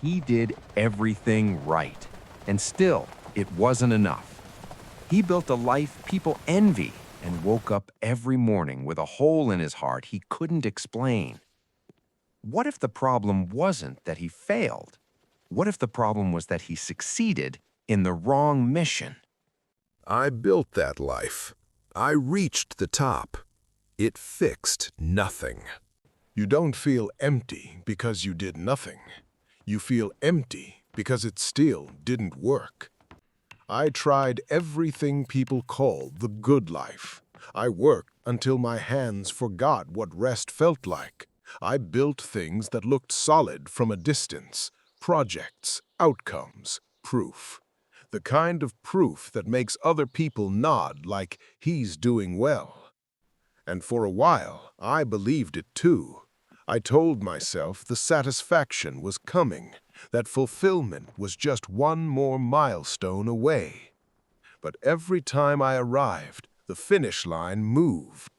He did everything right, and still, it wasn't enough. He built a life people envy and woke up every morning with a hole in his heart he couldn't explain. What if the problem wasn't that he failed? What if the problem was that he succeeded in the wrong mission? I built that life. I reached the top. It fixed nothing. You don't feel empty because you did nothing. You feel empty because it still didn't work. I tried everything people call the good life. I worked until my hands forgot what rest felt like. I built things that looked solid from a distance. Projects, outcomes, proof. The kind of proof that makes other people nod like he's doing well. And for a while, I believed it too. I told myself the satisfaction was coming, that fulfillment was just one more milestone away. But every time I arrived, the finish line moved,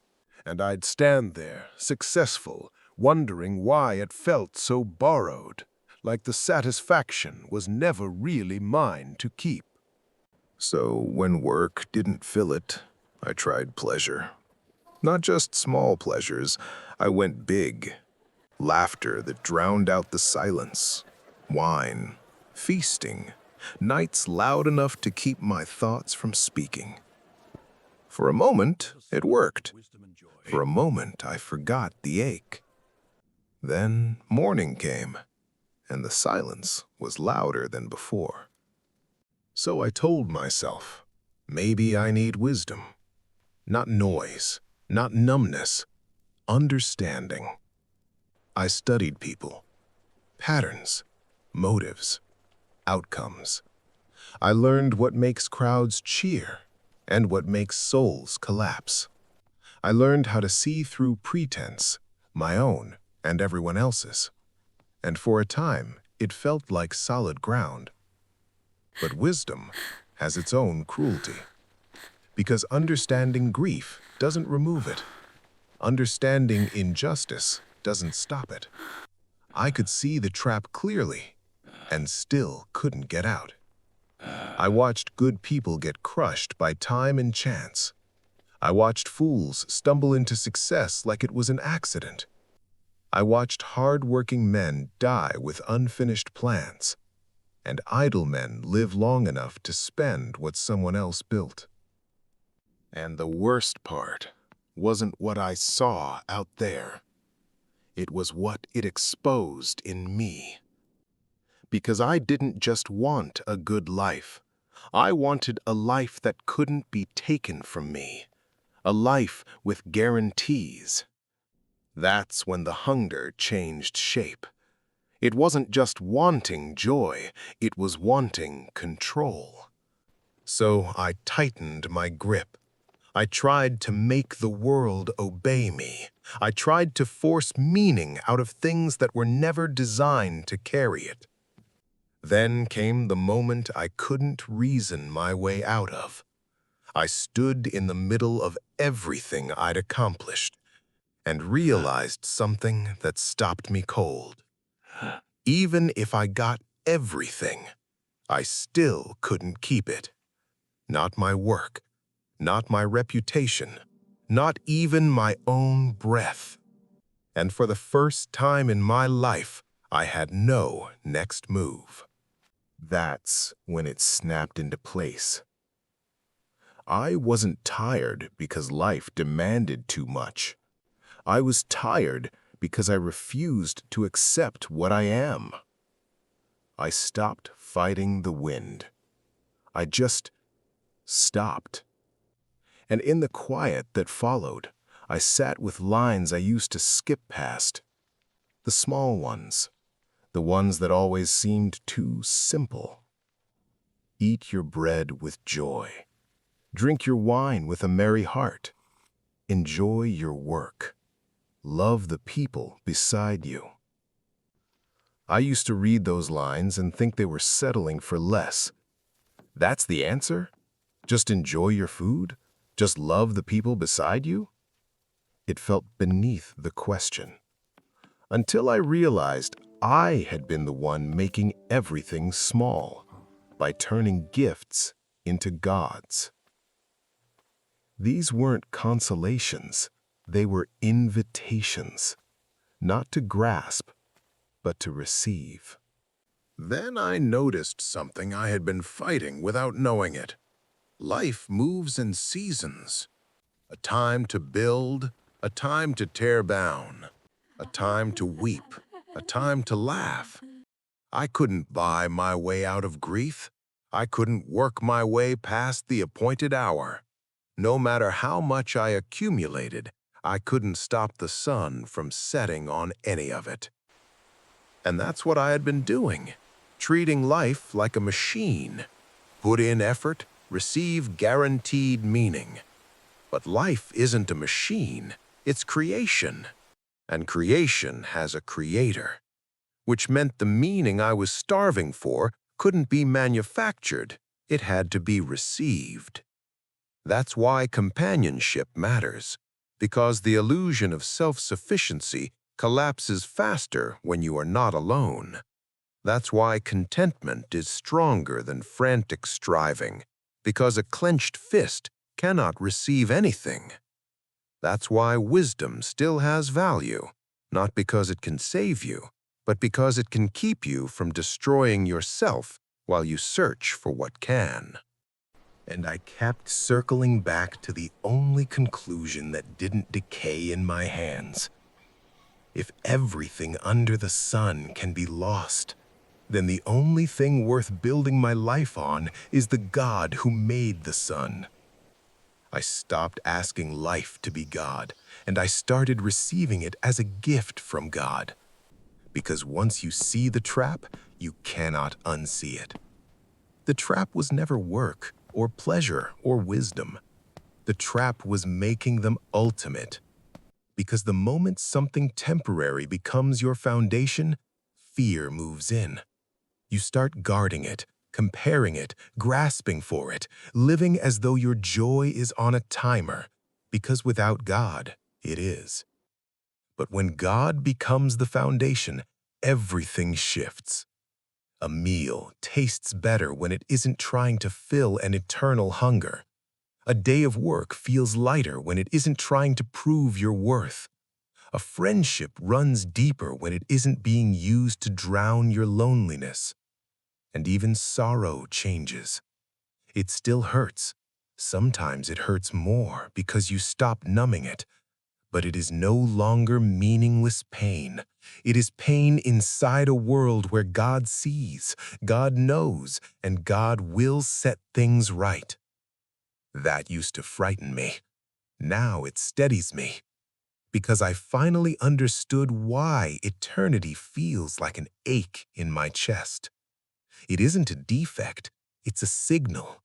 and I'd stand there, successful, wondering why it felt so borrowed, like the satisfaction was never really mine to keep. So when work didn't fill it, I tried pleasure. Not just small pleasures, I went big. Laughter that drowned out the silence. Wine, feasting, nights loud enough to keep my thoughts from speaking. For a moment, it worked. For a moment, I forgot the ache. Then morning came, and the silence was louder than before. So I told myself, maybe I need wisdom. Not noise, not numbness, understanding. I studied people, patterns, motives, outcomes. I learned what makes crowds cheer and what makes souls collapse. I learned how to see through pretense, my own and everyone else's. And for a time, it felt like solid ground. But wisdom has its own cruelty. Because understanding grief doesn't remove it. Understanding injustice doesn't stop it. I could see the trap clearly and still couldn't get out. I watched good people get crushed by time and chance. I watched fools stumble into success like it was an accident. I watched hard-working men die with unfinished plans, and idle men live long enough to spend what someone else built. And the worst part wasn't what I saw out there. It was what it exposed in me. Because I didn't just want a good life. I wanted a life that couldn't be taken from me. A life with guarantees. That's when the hunger changed shape. It wasn't just wanting joy, it was wanting control. So I tightened my grip. I tried to make the world obey me. I tried to force meaning out of things that were never designed to carry it. Then came the moment I couldn't reason my way out of. I stood in the middle of everything I'd accomplished and realized something that stopped me cold. Even if I got everything, I still couldn't keep it. Not my work, not my reputation, not even my own breath. And for the first time in my life, I had no next move. That's when it snapped into place. I wasn't tired because life demanded too much. I was tired because I refused to accept what I am. I stopped fighting the wind. I just stopped. And in the quiet that followed, I sat with lines I used to skip past. The small ones, the ones that always seemed too simple. Eat your bread with joy. Drink your wine with a merry heart. Enjoy your work. Love the people beside you. I used to read those lines and think they were settling for less. That's the answer? Just enjoy your food? Just love the people beside you? It felt beneath the question. Until I realized I had been the one making everything small by turning gifts into gods. These weren't consolations, they were invitations, not to grasp, but to receive. Then I noticed something I had been fighting without knowing it. Life moves in seasons. A time to build, a time to tear down, a time to weep, a time to laugh. I couldn't buy my way out of grief. I couldn't work my way past the appointed hour. No matter how much I accumulated, I couldn't stop the sun from setting on any of it. And that's what I had been doing, treating life like a machine. Put in effort, receive guaranteed meaning. But life isn't a machine, it's creation. And creation has a creator, which meant the meaning I was starving for couldn't be manufactured, it had to be received. That's why companionship matters, because the illusion of self-sufficiency collapses faster when you are not alone. That's why contentment is stronger than frantic striving, because a clenched fist cannot receive anything. That's why wisdom still has value, not because it can save you, but because it can keep you from destroying yourself while you search for what can. And I kept circling back to the only conclusion that didn't decay in my hands. If everything under the sun can be lost, then the only thing worth building my life on is the God who made the sun. I stopped asking life to be God, and I started receiving it as a gift from God. Because once you see the trap, you cannot unsee it. The trap was never work, or pleasure, or wisdom. The trap was making them ultimate. Because the moment something temporary becomes your foundation, fear moves in. You start guarding it, comparing it, grasping for it, living as though your joy is on a timer, because without God, it is. But when God becomes the foundation, everything shifts. A meal tastes better when it isn't trying to fill an eternal hunger. A day of work feels lighter when it isn't trying to prove your worth. A friendship runs deeper when it isn't being used to drown your loneliness. And even sorrow changes. It still hurts. Sometimes it hurts more because you stop numbing it. But it is no longer meaningless pain. It is pain inside a world where God sees, God knows, and God will set things right. That used to frighten me. Now it steadies me. Because I finally understood why eternity feels like an ache in my chest. It isn't a defect, it's a signal.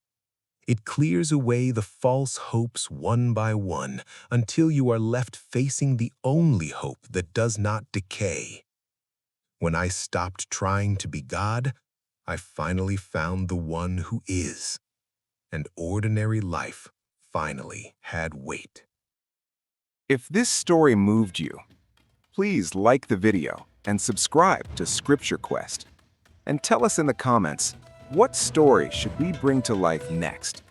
It clears away the false hopes one by one until you are left facing the only hope that does not decay. When I stopped trying to be God, I finally found the one who is. And ordinary life finally had weight. If this story moved you, please like the video and subscribe to Scripture Quest. And tell us in the comments, what story should we bring to life next?